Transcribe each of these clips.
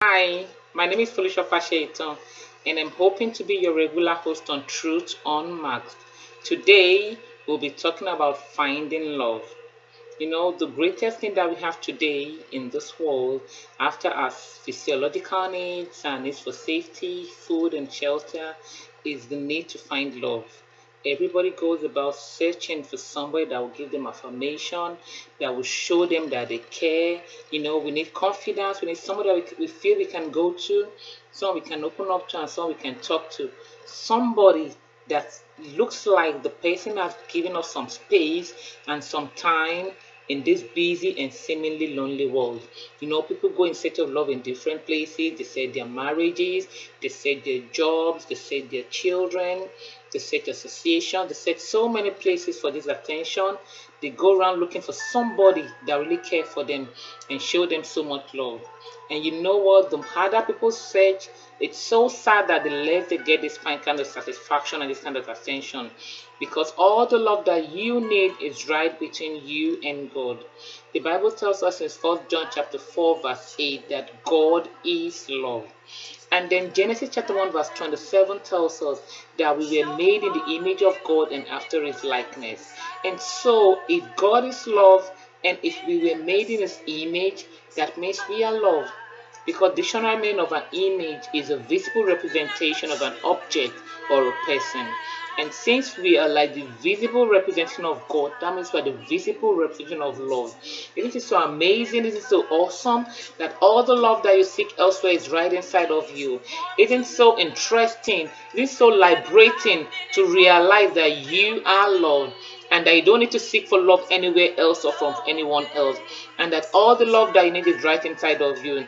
Hi, my name is Felicia Fasheito, and I'm hoping to be your regular host on Truth Unmasked. Today, we'll be talking about finding love. You know, the greatest thing that we have today in this world, after our physiological needs and needs for safety, food, and shelter, is the need to find love. Everybody goes about searching for somebody that will give them affirmation, that will show them that they care. You know, we need confidence. We need somebody that we feel we can go to, someone we can open up to, and someone we can talk to. Somebody that looks like the person has given us some space and some time in this busy and seemingly lonely world. You know, people go in search of love in different places. They set their marriages, they set their jobs, they set their children, they set associations, they set so many places for this attention. They go around looking for somebody that really cares for them and show them so much love. And you know what? The harder people search, it's so sad that the less they get this kind of satisfaction and this kind of attention. Because all the love that you need is right between you and God. The Bible tells us in 1 John chapter 4, verse 8 that God is love. And then Genesis chapter 1 verse 27 tells us that we were made in the image of God and after his likeness. And so if God is love and if we were made in his image, that means we are loved. Because dictionary meaning of an image is a visible representation of an object or a person. And since we are like the visible representation of God, that means we are the visible representation of love. Isn't it so amazing? Isn't it so awesome that all the love that you seek elsewhere is right inside of you? Isn't it so interesting? Isn't it so liberating to realize that you are loved? And that you don't need to seek for love anywhere else or from anyone else, and that all the love that you need is right inside of you.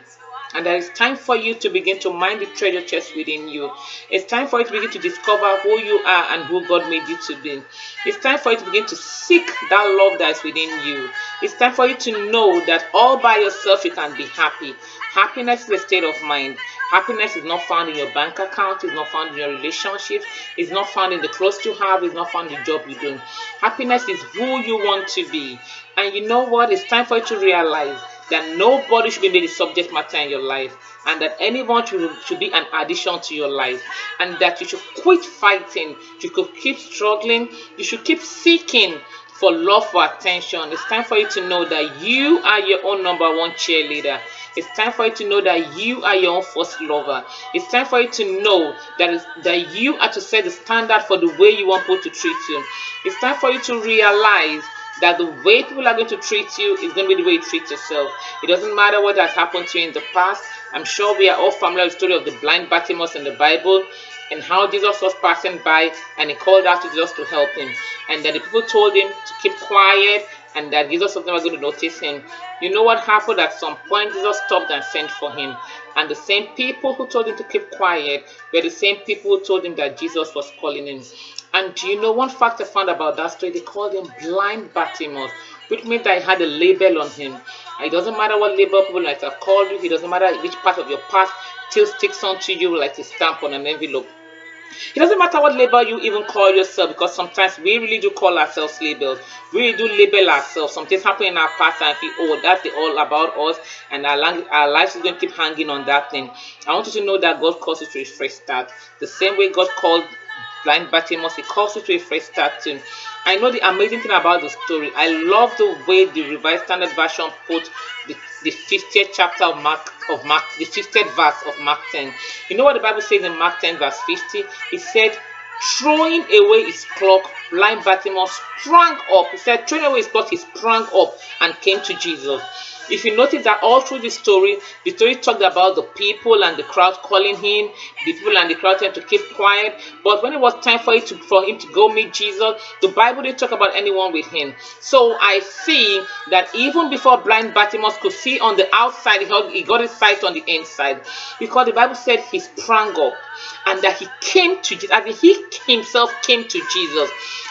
And that it's time for you to begin to mind the treasure chest within you. It's time for you to begin to discover who you are and who God made you to be. It's time for you to begin to seek that love that is within you. It's time for you to know that all by yourself you can be happy. Happiness is a state of mind. Happiness is not found in your bank account, it's not found in your relationship, it's not found in the clothes you have, it's not found in the job you do. Happiness is who you want to be. And you know what? It's time for you to realize that nobody should be made a subject matter in your life, and that anyone should be an addition to your life, and that you should quit fighting, you could keep struggling, you should keep seeking for love, for attention. It's time for you to know that you are your own number one cheerleader. It's time for you to know that you are your own first lover. It's time for you to know that you are to set the standard for the way you want people to treat you. It's time for you to realize that the way people are going to treat you is going to be the way you treat yourself. It doesn't matter what has happened to you in the past. I'm sure we are all familiar with the story of the blind Bartimaeus in the Bible, and how Jesus was passing by and he called out to Jesus to help him. And then the people told him to keep quiet and that Jesus was never going to notice him. You know what happened? At some point, Jesus stopped and sent for him. And the same people who told him to keep quiet were the same people who told him that Jesus was calling him. And do you know one fact I found about that story? They called him blind Bartimaeus, which means that he had a label on him. And it doesn't matter what label people might have called you, it doesn't matter which part of your past still sticks onto you like a stamp on an envelope. It doesn't matter what label you even call yourself, because sometimes we really do call ourselves labels. We really do label ourselves. Something's happening in our past and feel, oh, that's all about us, and our lives is going to keep hanging on that thing. I want you to know that God calls you to a fresh start. The same way God called blind Bartimaeus, he calls you to a fresh start too. I know the amazing thing about the story. I love the way the Revised Standard Version put the 50th chapter of Mark, the 50th verse of Mark 10. You know what the Bible says in Mark 10 verse 50? It said, throwing away his cloak, blind Bartimaeus sprang up. He said, throwing away his cloak, he sprang up and came to Jesus. If you notice that all through the story talked about the people and the crowd calling him, the people and the crowd telling him to keep quiet. But when it was time for him to go meet Jesus, the Bible didn't talk about anyone with him. So I see that even before blind Bartimaeus could see on the outside, he got his sight on the inside, because the Bible said he sprang up and that he came to Jesus, as he himself came to Jesus.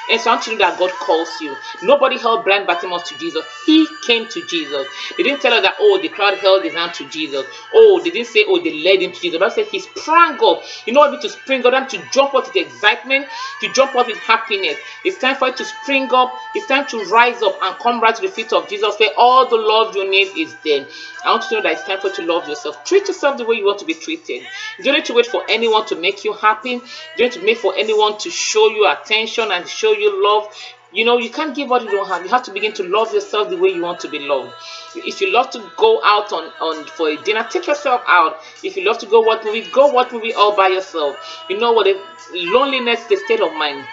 And so I want you to know that God calls you. Nobody held blind Bartimaeus to Jesus. He came to Jesus. They didn't tell us that, oh, the crowd held his hand to Jesus. Oh, they didn't say, oh, they led him to Jesus. But said he sprang up. You know what I mean? To spring up and to jump up with excitement, to jump up with happiness. It's time for you to spring up. It's time to rise up and come right to the feet of Jesus, where all the love you need is there. I want you to know that it's time for you to love yourself. Treat yourself the way you want to be treated. You don't need to wait for anyone to make you happy. You don't need to wait for anyone to show you attention and show you love. You know, you can't give what you don't have. You have to begin to love yourself the way you want to be loved. If you love to go out on for a dinner, take yourself out. If you love to go watch movie all by yourself. You know what? Loneliness is the state of mind.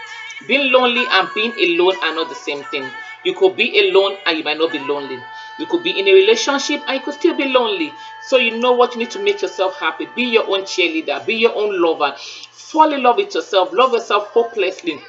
Being lonely and being alone are not the same thing. You could be alone and you might not be lonely. You could be in a relationship and you could still be lonely. So you know what you need to make yourself happy. Be your own cheerleader. Be your own lover. Fall in love with yourself. Love yourself hopelessly.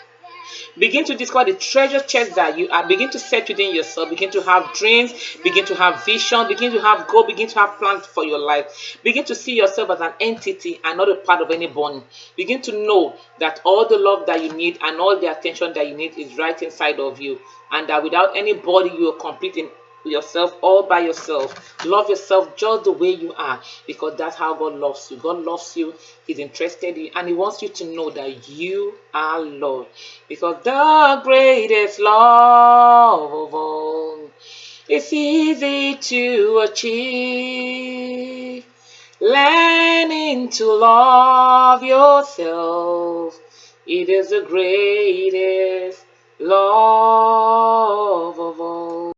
Begin to discover the treasure chest that you are. Begin to set within yourself. Begin to have dreams. Begin to have vision. Begin to have goal. Begin to have plans for your life. Begin to see yourself as an entity and not a part of any bond. Begin to know that all the love that you need and all the attention that you need is right inside of you. And that without anybody, you are complete in yourself all by yourself. Love yourself just the way you are, because that's how God loves you. God loves you. He's interested in you, and he wants you to know that you are loved, because the greatest love of all is easy to achieve. Learning to love yourself, it is the greatest love of all.